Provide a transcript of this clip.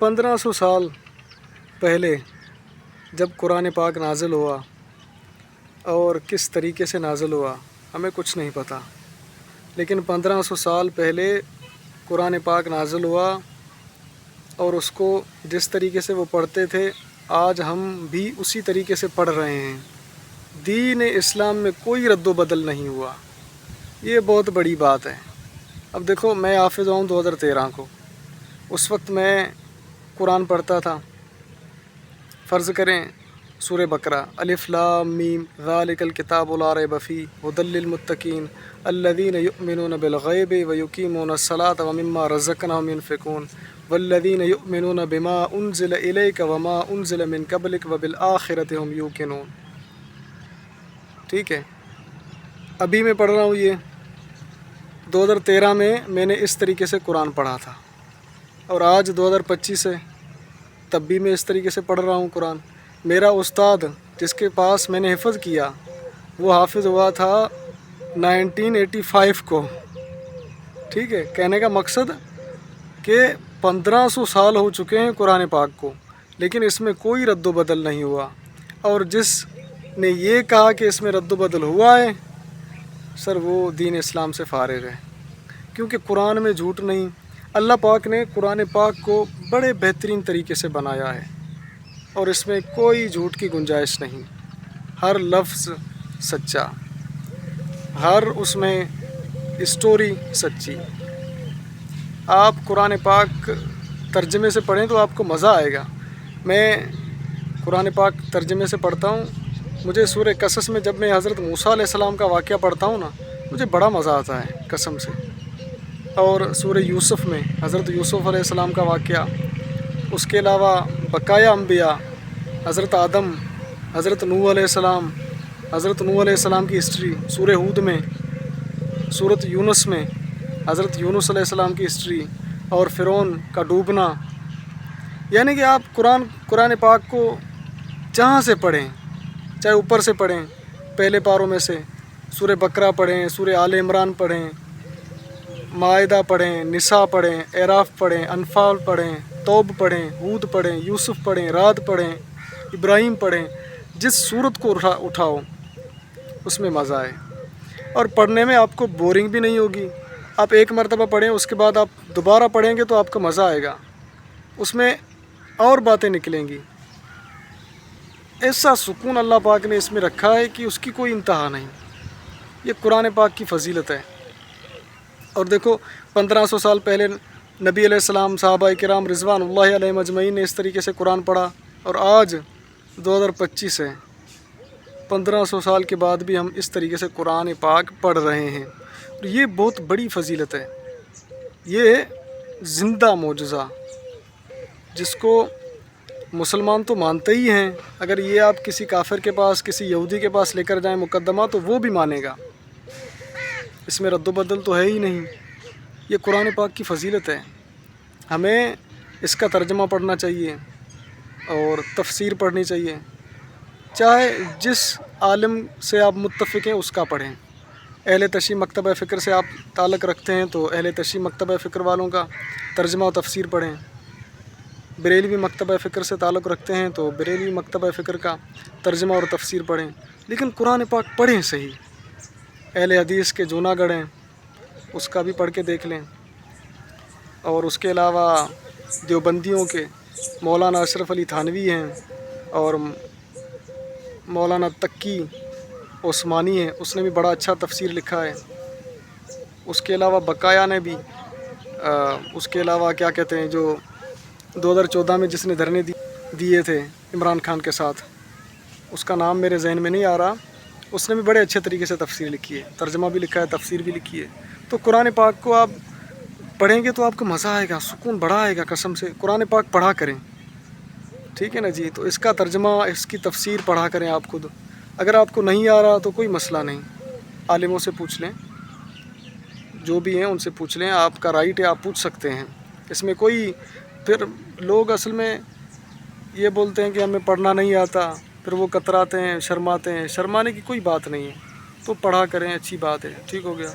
1500 سال پہلے جب قرآن پاک نازل ہوا اور کس طریقے سے نازل ہوا ہمیں کچھ نہیں پتہ، لیکن 1500 سال پہلے قرآن پاک نازل ہوا اور اس کو جس طریقے سے وہ پڑھتے تھے آج ہم بھی اسی طریقے سے پڑھ رہے ہیں۔ دین اسلام میں کوئی رد و بدل نہیں ہوا، یہ بہت بڑی بات ہے۔ اب دیکھو، میں حافظ ہوں 2013 کو، اس وقت میں قرآن پڑھتا تھا۔ فرض کریں سورہ بقرہ، الف لام میم ذالک الکتاب لا ریب فیہ ھدی للمتقین الذین یؤمنون بالغیب ویقیمون الصلاۃ ومما رزقناہم ینفقون والذین یؤمنون بما انزل الیک وما انزل من قبلک وبالآخرۃ ھم یوقنون۔ ٹھیک ہے، ابھی میں پڑھ رہا ہوں، یہ 2013 میں نے اس طریقے سے قرآن پڑھا تھا، اور آج 2025 ہے، تب بھی میں اس طریقے سے پڑھ رہا ہوں قرآن۔ میرا استاد جس کے پاس میں نے حفظ کیا وہ حافظ ہوا تھا 1985 کو۔ ٹھیک ہے، کہنے کا مقصد کہ 1500 سال ہو چکے ہیں قرآن پاک کو، لیکن اس میں کوئی رد و بدل نہیں ہوا۔ اور جس نے یہ کہا کہ اس میں رد و بدل ہوا ہے سر، وہ دین اسلام سے فارغ ہے، کیونکہ قرآن میں جھوٹ نہیں۔ اللہ پاک نے قرآن پاک کو بڑے بہترین طریقے سے بنایا ہے اور اس میں کوئی جھوٹ کی گنجائش نہیں، ہر لفظ سچا، ہر اس میں اسٹوری سچی۔ آپ قرآن پاک ترجمے سے پڑھیں تو آپ کو مزہ آئے گا۔ میں قرآن پاک ترجمے سے پڑھتا ہوں، مجھے سورہ قصص میں جب میں حضرت موسیٰ علیہ السلام کا واقعہ پڑھتا ہوں نا، مجھے بڑا مزہ آتا ہے قسم سے۔ اور سورہ یوسف میں حضرت یوسف علیہ السلام کا واقعہ، اس کے علاوہ بقایا انبیاء، حضرت آدم، حضرت نوح علیہ السلام، حضرت نوح علیہ السلام کی ہسٹری سورہ ہود میں، سورۃ یونس میں حضرت یونس علیہ السلام کی ہسٹری، اور فرعون کا ڈوبنا۔ یعنی کہ آپ قرآن پاک کو جہاں سے پڑھیں، چاہے اوپر سے پڑھیں، پہلے پاروں میں سے سورہ بقرہ پڑھیں، سورہ آل عمران پڑھیں، مائدہ پڑھیں، نساء پڑھیں، اعراف پڑھیں، انفال پڑھیں، توب پڑھیں، ہود پڑھیں، یوسف پڑھیں، رعد پڑھیں، ابراہیم پڑھیں، جس سورت کو اٹھاؤ اس میں مزہ آئے، اور پڑھنے میں آپ کو بورنگ بھی نہیں ہوگی۔ آپ ایک مرتبہ پڑھیں، اس کے بعد آپ دوبارہ پڑھیں گے تو آپ کو مزہ آئے گا، اس میں اور باتیں نکلیں گی۔ ایسا سکون اللہ پاک نے اس میں رکھا ہے کہ اس کی کوئی انتہا نہیں۔ یہ قرآن پاک کی فضیلت ہے۔ اور دیکھو، 1500 سال پہلے نبی علیہ السلام، صحابہ کرام رضوان اللہ علیہم اجمعین نے اس طریقے سے قرآن پڑھا، اور آج 2025 ہے، 1500 سال کے بعد بھی ہم اس طریقے سے قرآن پاک پڑھ رہے ہیں، اور یہ بہت بڑی فضیلت ہے۔ یہ زندہ معجزہ جس کو مسلمان تو مانتے ہی ہیں، اگر یہ آپ کسی کافر کے پاس، کسی یہودی کے پاس لے کر جائیں مقدمہ تو وہ بھی مانے گا، اس میں رد و بدل تو ہے ہی نہیں۔ یہ قرآن پاک کی فضیلت ہے، ہمیں اس کا ترجمہ پڑھنا چاہیے اور تفسیر پڑھنی چاہیے، چاہے جس عالم سے آپ متفق ہیں اس کا پڑھیں۔ اہل تشیع مکتبہ فکر سے آپ تعلق رکھتے ہیں تو اہل تشیع مکتبہ فکر والوں کا ترجمہ و تفسیر پڑھیں، بریلوی مکتبہ فکر سے تعلق رکھتے ہیں تو بریلوی مکتبہ فکر کا ترجمہ اور تفسیر پڑھیں، لیکن قرآن پاک پڑھیں صحیح۔ اہل حدیث کے جوناگڑھ ہیں، اس کا بھی پڑھ کے دیکھ لیں، اور اس کے علاوہ دیوبندیوں کے مولانا اشرف علی تھانوی ہیں، اور مولانا تقی عثمانی ہے، اس نے بھی بڑا اچھا تفسیر لکھا ہے۔ اس کے علاوہ بقایا نے بھی، اس کے علاوہ کیا کہتے ہیں، جو 2014 میں جس نے دھرنے دیے تھے عمران خان کے ساتھ، اس کا نام میرے ذہن میں نہیں آ رہا، اس نے بھی بڑے اچھے طریقے سے تفسیر لکھی ہے، ترجمہ بھی لکھا ہے، تفسیر بھی لکھی ہے۔ تو قرآن پاک کو آپ پڑھیں گے تو آپ کو مزہ آئے گا، سکون بڑا آئے گا قسم سے۔ قرآن پاک پڑھا کریں، ٹھیک ہے نا جی؟ تو اس کا ترجمہ، اس کی تفسیر پڑھا کریں آپ خود۔ اگر آپ کو نہیں آ رہا تو کوئی مسئلہ نہیں، عالموں سے پوچھ لیں، جو بھی ہیں ان سے پوچھ لیں، آپ کا رائٹ ہے، آپ پوچھ سکتے ہیں، اس میں کوئی۔ پھر لوگ اصل میں یہ بولتے ہیں کہ ہمیں پڑھنا نہیں آتا، پھر وہ کتراتے ہیں، شرماتے ہیں۔ شرمانے کی کوئی بات نہیں ہے، تو پڑھا کریں، اچھی بات ہے، ٹھیک ہو گیا۔